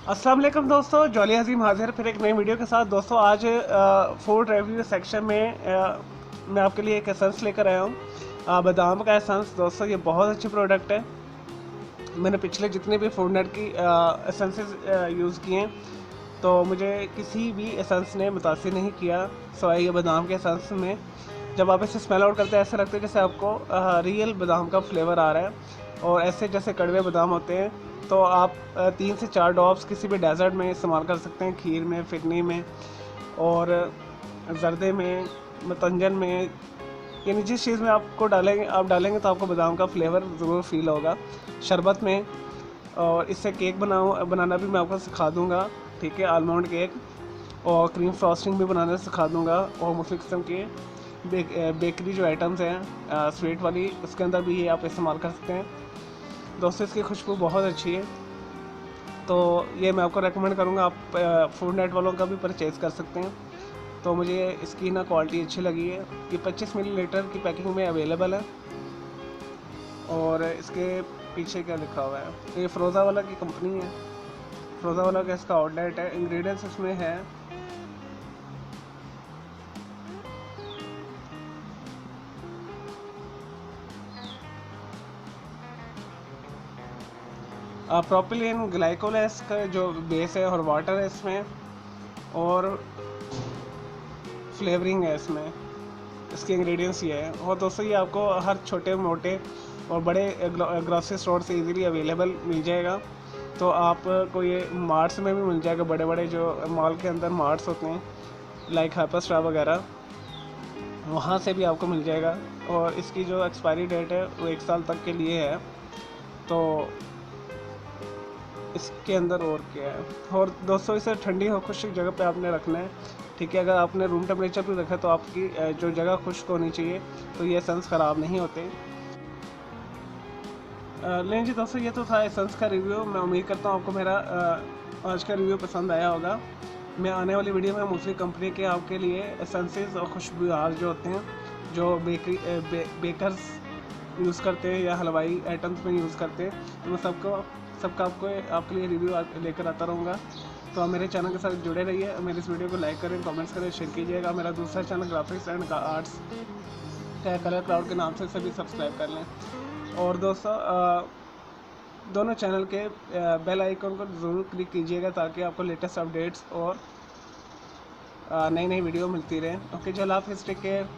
अस्सलाम वालेकुम दोस्तों, जॉली अजीम हाजिर फिर एक नई वीडियो के साथ। दोस्तों आज फूड रिव्यू सेक्शन में मैं आपके लिए एक एसेंस लेकर आया हूँ, बादाम का एसेंस। दोस्तों ये बहुत अच्छी प्रोडक्ट है। मैंने पिछले जितने भी फूड नेट की एसेंसेस यूज़ किए हैं तो मुझे किसी भी एसेंस ने मुतासिर नहीं किया सवाई ये बादाम के एसेंस में। जब आप इसे स्मेल आउट करते हैं ऐसा लगता है जैसे आपको रियल बादाम का फ्लेवर आ रहा है, और ऐसे जैसे कड़वे बादाम होते हैं तो आप 3 से 4 ड्रॉप्स किसी भी डेजर्ट में इस्तेमाल कर सकते हैं, खीर में, फिरनी में और जर्दे में, मतंजन में, यानी जिस चीज़ में आपको डालेंगे तो आपको बादाम का फ्लेवर ज़रूर फील होगा। शरबत में, और इससे केक बनाना भी मैं आपको सिखा दूंगा, ठीक है। आलमंड केक और क्रीम फ्रॉस्टिंग भी बनाना सिखा दूंगा, और मुख्तलिफ किस्म के बेकरी जो आइटम्स हैं स्वीट वाली, उसके अंदर भी ये आप इस्तेमाल कर सकते हैं। दोस्तों इसकी खुशबू बहुत अच्छी है, तो ये मैं आपको रेकमेंड करूँगा। आप फूड नेट वालों का भी परचेज़ कर सकते हैं। तो मुझे इसकी ना क्वालिटी अच्छी लगी है। ये 25 मिलीलीटर की पैकिंग में अवेलेबल है, और इसके पीछे क्या लिखा हुआ है, तो ये फ़रोज़ा वाला की कंपनी है, फ़रोज़ा वाला का इसका आउटलेट है। इंग्रेडिएंट्स इसमें है प्रोपिलीन ग्लाइकोल है इसका जो बेस है, और वाटर है इसमें, और फ्लेवरिंग है इसमें। इसके इंग्रेडिएंट्स ये है। और दोस्तों ये आपको हर छोटे मोटे और बड़े ग्रोसरी स्टोर से इजीली अवेलेबल मिल जाएगा। तो आपको ये मार्ट्स में भी मिल जाएगा, बड़े बड़े जो मॉल के अंदर मार्ट्स होते हैं लाइक हाइपर स्टार वगैरह, वहाँ से भी आपको मिल जाएगा। और इसकी जो एक्सपायरी डेट है वो 1 साल तक के लिए है। तो इसके अंदर और क्या है। और दोस्तों इसे ठंडी और खुश्क जगह पे आपने रखना है, ठीक है। अगर आपने रूम टेम्परेचर पे रखा तो आपकी जो जगह खुश्क होनी चाहिए, तो ये एसेंस ख़राब नहीं होते। लेकिन जी दोस्तों ये तो था एसेंस का रिव्यू। मैं उम्मीद करता हूँ आपको मेरा आज का रिव्यू पसंद आया होगा। मैं आने वाली वीडियो में मुस्लिम कंपनी के आपके लिए एसेंसेस और खुशबूदार जो होते हैं, जो बेकर्स यूज़ करते हैं या हलवाई आइटम्स में यूज़ करते हैं, तो मैं सबका आपके लिए रिव्यू लेकर आता रहूँगा। तो आप मेरे चैनल के साथ जुड़े रहिए। मेरे इस वीडियो को लाइक करें, कमेंट्स करें, शेयर कीजिएगा। मेरा दूसरा channel graphics and arts colour cloud के नाम से सभी सब्सक्राइब कर लें। और दोस्तों दोनों चैनल के बेल आइकन को ज़रूर क्लिक कीजिएगा ताकि आपको लेटेस्ट अपडेट्स और नई नई वीडियो मिलती रहे। ओके, चलो, आप टेक केयर।